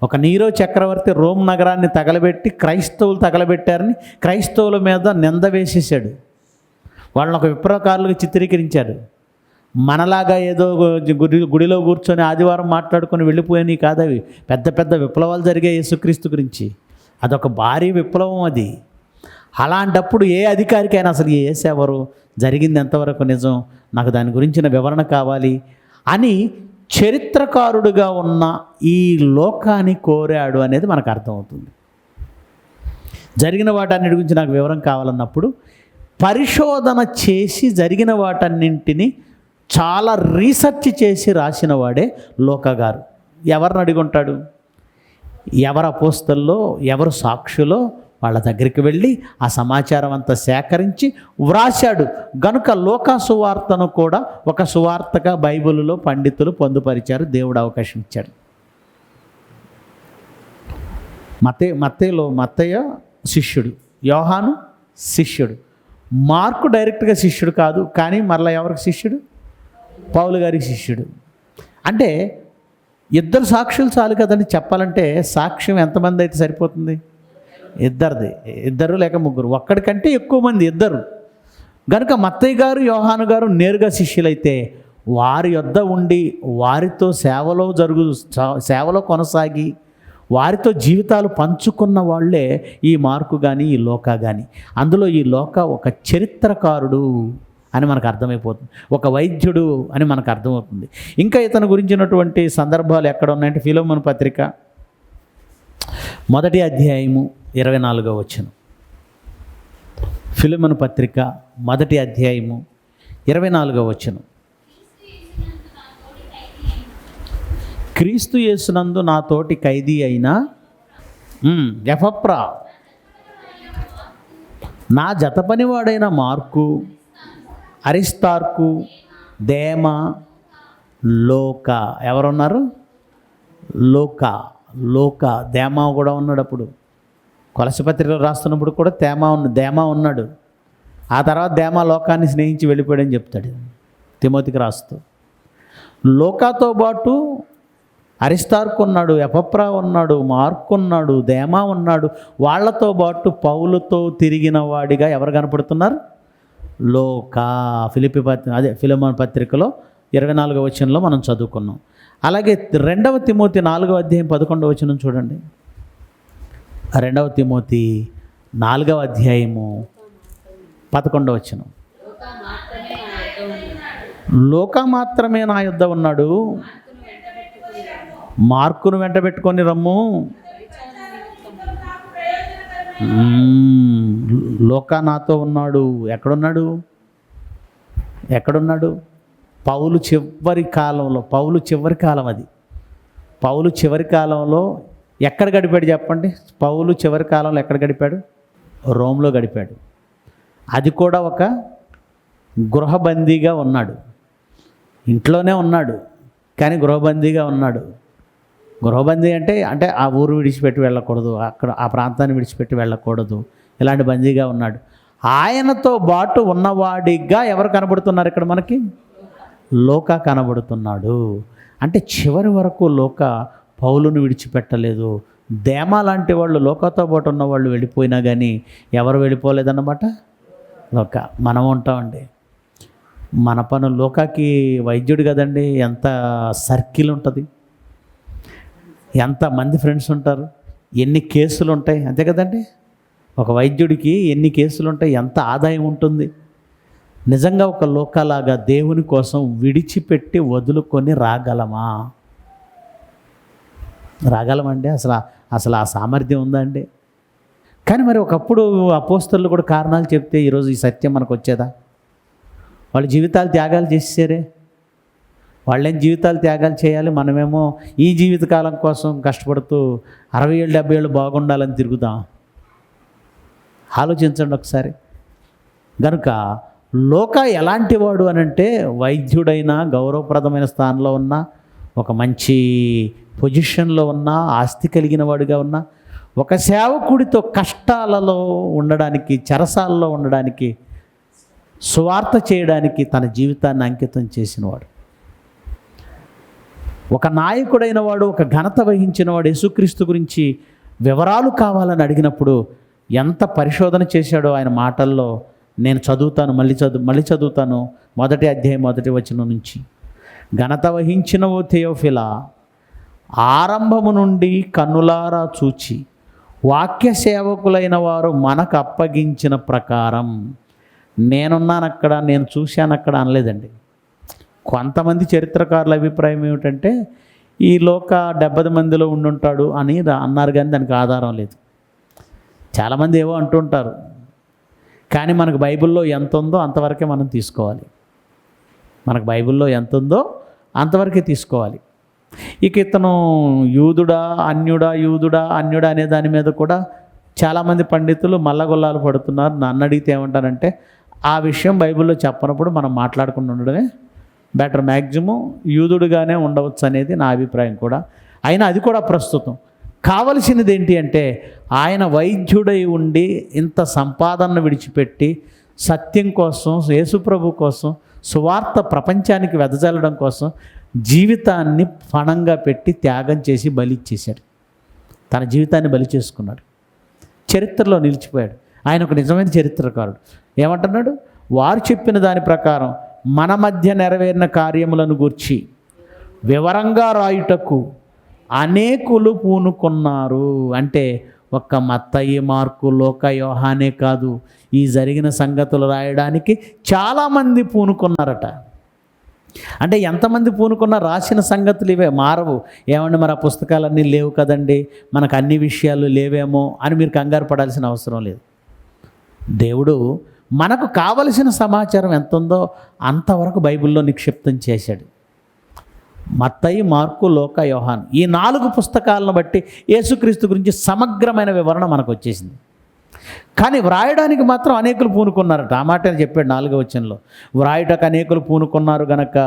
ఒక నీరో చక్రవర్తి రోమ్ నగరాన్ని తగలబెట్టి క్రైస్తవులు తగలబెట్టారని క్రైస్తవుల మీద నింద వేసేసాడు. వాళ్ళని ఒక విప్లవకారులుగా చిత్రీకరించాడు. మనలాగా ఏదో గుడిలో కూర్చొని ఆదివారం మాట్లాడుకొని వెళ్ళిపోయాని కాదు అవి. పెద్ద పెద్ద విప్లవాలు జరిగాయి యేసుక్రీస్తు గురించి. అదొక భారీ విప్లవం అది. అలాంటప్పుడు ఏ అధికారికైనా అసలు ఎవరు జరిగింది ఎంతవరకు నిజం, నాకు దాని గురించిన వివరణ కావాలి అని చరిత్రకారుడుగా ఉన్న ఈ లోకాన్ని కోరాడు అనేది మనకు అర్థమవుతుంది. జరిగిన వాటన్నిటి గురించి నాకు వివరం కావాలన్నప్పుడు పరిశోధన చేసి జరిగిన వాటన్నింటినీ చాలా రీసెర్చ్ చేసి రాసిన వాడే లూకా గారు. ఎవరిని అడిగి ఉంటాడు? ఎవరు అపోస్తల్లో, ఎవరు సాక్షులో వాళ్ళ దగ్గరికి వెళ్ళి ఆ సమాచారం అంతా సేకరించి వ్రాశాడు. గనుక లూకా సువార్తను కూడా ఒక సువార్తగా బైబిల్లో పండితులు పొందుపరిచారు. దేవుడు అవకాశం ఇచ్చాడు. మత్తయ్య శిష్యుడు, యోహాను శిష్యుడు, మార్కు డైరెక్ట్గా శిష్యుడు కాదు, కానీ మరలా ఎవరికి శిష్యుడు? పౌలు గారికి శిష్యుడు. అంటే ఇద్దరు సాక్షులు చాలు కదండి చెప్పాలంటే. సాక్ష్యం ఎంతమంది అయితే సరిపోతుంది? ఇద్దరిది, ఇద్దరు లేక ముగ్గురు, ఒక్కడికంటే ఎక్కువ మంది, ఇద్దరు. కనుక మత్తయి గారు యోహాను గారు నేరుగా శిష్యులైతే వారి యొద్ద ఉండి వారితో సేవలో కొనసాగి వారితో జీవితాలు పంచుకున్న వాళ్ళే ఈ మార్కు కానీ ఈ లోకా కానీ. అందులో ఈ లోకా ఒక చరిత్రకారుడు అని మనకు అర్థమైపోతుంది, ఒక వైద్యుడు అని మనకు అర్థమవుతుంది. ఇంకా ఇతను గురించినటువంటి సందర్భాలు ఎక్కడ ఉన్నాయంటే ఫిలోమోను పత్రిక 1వ అధ్యాయము 24వ వచనం. ఫిలోమోను పత్రిక 1వ అధ్యాయము 24వ వచనం. క్రీస్తు యేసునందు నా తోటి ఖైదీ అయిన ఎపఫ్రా, నా జతపనివాడైన మార్కు, అరిస్తార్కు, దేమా, లోకా. ఎవరున్నారు? లోకా దేమా కూడా ఉన్నాడు. అప్పుడు కొలసీ పత్రికలో రాస్తున్నప్పుడు కూడా దేమా ఉన్నాడు. ఆ తర్వాత దేమా లోకాన్ని స్నేహించి వెళ్ళిపోయాడని చెప్తాడు తిమోతికి రాస్తూ. లోకాతో పాటు అరిస్తార్కు ఉన్నాడు, ఎపఫ్రా ఉన్నాడు, మార్కు ఉన్నాడు, దేమా ఉన్నాడు. వాళ్ళతో పాటు పౌలుతో తిరిగిన వాడిగా ఎవరు కనపడుతున్నారు? లోకా. ఫిలోమోను పత్రికలో 24వ వచనంలో మనం చదువుకున్నాం. అలాగే 2వ తిమోతి 4వ అధ్యాయం 11వ వచనం చూడండి. 2వ తిమోతి 4వ అధ్యాయము 11వ వచనం. లోకా మాత్రమే నా యొద్ద ఉన్నాడు, మార్కును వెంట పెట్టుకొని రమ్ము. లోకా నాతో ఉన్నాడు. ఎక్కడున్నాడు? పౌలు చివరి కాలం అది. పౌలు చివరి కాలంలో ఎక్కడ గడిపాడు చెప్పండి? పౌలు చివరి కాలంలో ఎక్కడ గడిపాడు? రోమ్లో గడిపాడు. అది కూడా ఒక గృహబందీగా ఉన్నాడు. ఇంట్లోనే ఉన్నాడు కానీ గృహబందీగా ఉన్నాడు. గృహబందీ అంటే ఆ ఊరు విడిచిపెట్టి వెళ్ళకూడదు, అక్కడ ఆ ప్రాంతాన్ని విడిచిపెట్టి వెళ్ళకూడదు, ఇలాంటి బందీగా ఉన్నాడు. ఆయనతో పాటు ఉన్నవాడిగా ఎవరు కనబడుతున్నారు ఇక్కడ మనకి? లోకా కనబడుతున్నాడు. అంటే చివరి వరకు లోకా పౌలును విడిచిపెట్టలేదు. దేమా లాంటి వాళ్ళు, లోకాతో పాటు ఉన్న వాళ్ళు వెళ్ళిపోయినా కానీ ఎవరు వెళ్ళిపోలేదన్నమాట? లోకా. మనం ఉంటామండి. మన పను లోకాకి వైద్యుడు కదండి, ఎంత సర్కిల్ ఉంటుంది, ఎంతమంది ఫ్రెండ్స్ ఉంటారు, ఎన్ని కేసులు ఉంటాయి, అంతే కదండి. ఒక వైద్యుడికి ఎన్ని కేసులు ఉంటాయి, ఎంత ఆదాయం ఉంటుంది. నిజంగా ఒక లోకాలాగా దేవుని కోసం విడిచిపెట్టి వదులుకొని రాగలమండి? అసలు ఆ సామర్థ్యం ఉందా అండి? కానీ మరి ఒకప్పుడు అపోస్తలులు కూడా కారణాలు చెప్తే ఈరోజు ఈ సత్యం మనకు వచ్చేదా? వాళ్ళ జీవితాలు త్యాగాలు చేసేసారే. వాళ్ళేం జీవితాలు త్యాగాలు చేయాలి, మనమేమో ఈ జీవితకాలం కోసం కష్టపడుతూ 60 ఏళ్ళు 70 ఏళ్ళు బాగుండాలని తిరుగుతాం. ఆలోచించండి ఒకసారి. కనుక లోకా ఎలాంటి వాడు అనంటే వైద్యుడైన, గౌరవప్రదమైన స్థానంలో ఉన్న, ఒక మంచి పొజిషన్లో ఉన్న, ఆస్తి కలిగిన వాడిగా ఉన్న, ఒక సేవకుడితో కష్టాలలో ఉండడానికి, చెరసాలలో ఉండడానికి, సువార్త చేయడానికి తన జీవితాన్ని అంకితం చేసినవాడు. ఒక నాయకుడైన వాడు, ఒక ఘనత వహించిన వాడు యేసుక్రీస్తు గురించి వివరాలు కావాలని అడిగినప్పుడు ఎంత పరిశోధన చేశాడో ఆయన మాటల్లో నేను చదువుతాను, మళ్ళీ చదువుతాను. 1వ అధ్యాయం 1వ వచనం నుంచి. ఘనత వహించిన ఓ థెయోఫిలా, ఆరంభము నుండి కన్నులారా చూచి వాక్య సేవకులైన వారు మనకు అప్పగించిన ప్రకారం, నేనున్నాను అక్కడ, నేను చూశాను అక్కడ అనలేదండి. కొంతమంది చరిత్రకారుల అభిప్రాయం ఏమిటంటే ఈ లోకా 70 మందిలో ఉండుంటాడు అని అన్నారు, కానీ దానికి ఆధారం లేదు. చాలామంది ఏవో అంటుంటారు, కానీ మనకు బైబిల్లో ఎంత ఉందో అంతవరకే మనం తీసుకోవాలి. మనకు బైబిల్లో ఎంత ఉందో అంతవరకే తీసుకోవాలి. ఇక ఇతను యూదుడా అన్యుడా అనే దాని మీద కూడా చాలామంది పండితులు మల్లగొల్లాలు పడుతున్నారు. నన్ను అడిగితే ఏమంటారంటే ఆ విషయం బైబిల్లో చెప్పనప్పుడు మనం మాట్లాడకుండా ఉండడమే బెటర్. మ్యాక్సిమం యూదుడుగానే ఉండవచ్చు అనేది నా అభిప్రాయం కూడా. అయినా అది కూడా ప్రస్తుతం కావలసినది ఏంటి అంటే ఆయన వైద్యుడై ఉండి ఇంత సంపాదనను విడిచిపెట్టి సత్యం కోసం, యేసుప్రభు కోసం, సువార్త ప్రపంచానికి వెదజల్లడం కోసం జీవితాన్ని పణంగా పెట్టి త్యాగం చేసి బలి ఇచ్చేశాడు. తన జీవితాన్ని బలి చేసుకున్నాడు. చరిత్రలో నిలిచిపోయాడు. ఆయన ఒక నిజమైన చరిత్రకారుడు. ఏమంటున్నాడు? వారు చెప్పిన దాని ప్రకారం మన మధ్య నెరవేరిన కార్యములను గూర్చి వివరంగా రాయుటకు అనేకులు పూనుకున్నారు. అంటే ఒక్క మత్తయి, మార్కు, లూకా, యోహానే కాదు, ఈ జరిగిన సంగతులు రాయడానికి చాలామంది పూనుకున్నారట. అంటే ఎంతమంది పూనుకున్నా రాసిన సంగతులు ఇవే, మారవు. ఏమండి మరి ఆ పుస్తకాలన్నీ లేవు కదండి, మనకు అన్ని విషయాలు లేవేమో అని మీరు కంగారు పడాల్సిన అవసరం లేదు. దేవుడు మనకు కావలసిన సమాచారం ఎంత ఉందో అంతవరకు బైబిల్లో నిక్షిప్తం చేశాడు. మత్తయి, మార్కు, లూకా, యోహాను ఈ 4 పుస్తకాలను బట్టి యేసుక్రీస్తు గురించి సమగ్రమైన వివరణ మనకు వచ్చేసింది. కానీ వ్రాయడానికి మాత్రం అనేకులు పూనుకున్నారట. ఆ మాట చెప్పాడు 4వ వచనంలో. వ్రాయుటకు అనేకులు పూనుకున్నారు గనక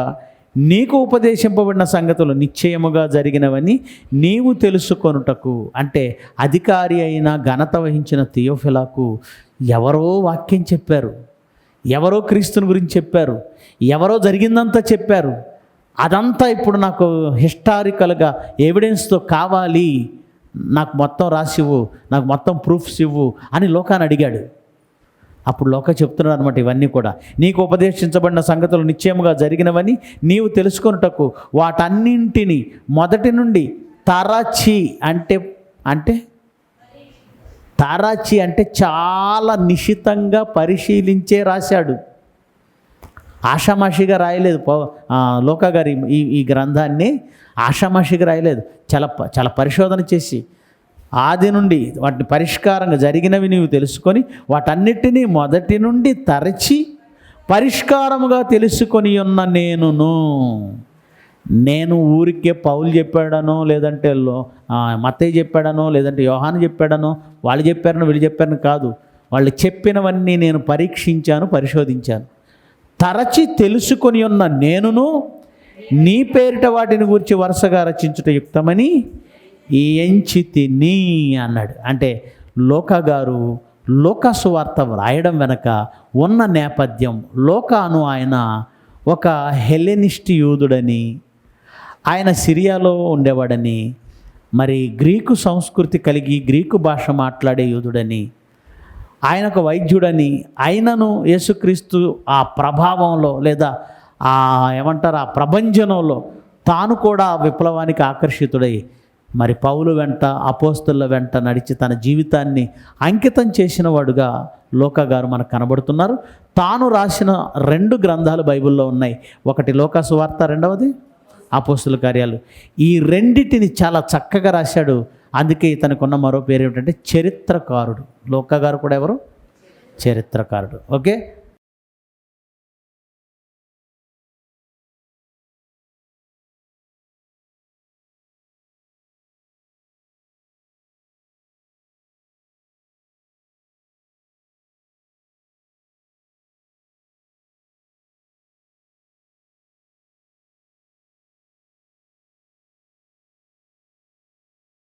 నీకు ఉపదేశింపబడిన సంగతులు నిశ్చయముగా జరిగినవని నీవు తెలుసుకొనుటకు. అంటే అధికారి అయిన ఘనత వహించిన థియోఫిలాకు ఎవరో వాక్యం చెప్పారు, ఎవరో క్రీస్తుని గురించి చెప్పారు, ఎవరో జరిగిందంతా చెప్పారు. అదంతా ఇప్పుడు నాకు హిస్టారికల్గా ఎవిడెన్స్తో కావాలి, నాకు మొత్తం రాసివ్వు, నాకు మొత్తం ప్రూఫ్స్ ఇవ్వు అని లోకాన్ని అడిగాడు. అప్పుడు లోక చెప్తున్నాడు అనమాట, ఇవన్నీ కూడా నీకు ఉపదేశించబడిన సంగతులు నిశ్చయముగా జరిగినవని నీవు తెలుసుకొనుటకు వాటన్నింటినీ మొదటి నుండి తరచి అంటే చాలా నిశితంగా పరిశీలించే రాశాడు. ఆషామాషిగా రాయలేదు. లోకా గారి ఈ గ్రంథాన్ని ఆషామాషిగా రాయలేదు. చాలా పరిశోధన చేసి ఆది నుండి వాటిని పరిష్కారంగా జరిగినవి నీవు తెలుసుకొని వాటన్నిటినీ మొదటి నుండి తరచి పరిష్కారముగా తెలుసుకొని ఉన్న నేను ఊరికే పౌలు చెప్పాడనో, లేదంటే మత్తయి చెప్పాడనో, లేదంటే యోహాను చెప్పాడనో, వాళ్ళు చెప్పారనో వీళ్ళు చెప్పారని కాదు. వాళ్ళు చెప్పినవన్నీ నేను పరీక్షించాను, పరిశోధించాను. తరచి తెలుసుకొని ఉన్న నేనును నీ పేరిట వాటిని గురించి వరుసగా రచించుట యుక్తమని ఎంచితిని అన్నాడు. అంటే లోకా గారు లోకా సువార్త వ్రాయడం వెనక ఉన్న నేపథ్యం, లోకాను ఆయన ఒక హెలెనిస్ట్ యూదుడని, ఆయన సిరియాలో ఉండేవాడని, మరి గ్రీకు సంస్కృతి కలిగి గ్రీకు భాష మాట్లాడే యూదుడని, ఆయన ఒక వైద్యుడని, ఆయనను యేసుక్రీస్తు ఆ ప్రభావంలో లేదా ఆ ప్రభంజనంలో తాను కూడా విప్లవానికి ఆకర్షితుడై మరి పౌలు వెంట, అపోస్తలుల వెంట నడిచి తన జీవితాన్ని అంకితం చేసిన వాడుగా లోకా గారు మనకు కనబడుతున్నారు. తాను రాసిన 2 గ్రంథాలు బైబిల్లో ఉన్నాయి. ఒకటి లోకా సువార్త, రెండవది అపోస్తలుల కార్యాలు. ఈ రెండిటిని చాలా చక్కగా రాశాడు. అందుకే ఇతనికి ఉన్న మరో పేరు ఏమిటంటే చరిత్రకారుడు. లోకా గారు కూడా ఎవరు? చరిత్రకారుడు. ఓకే.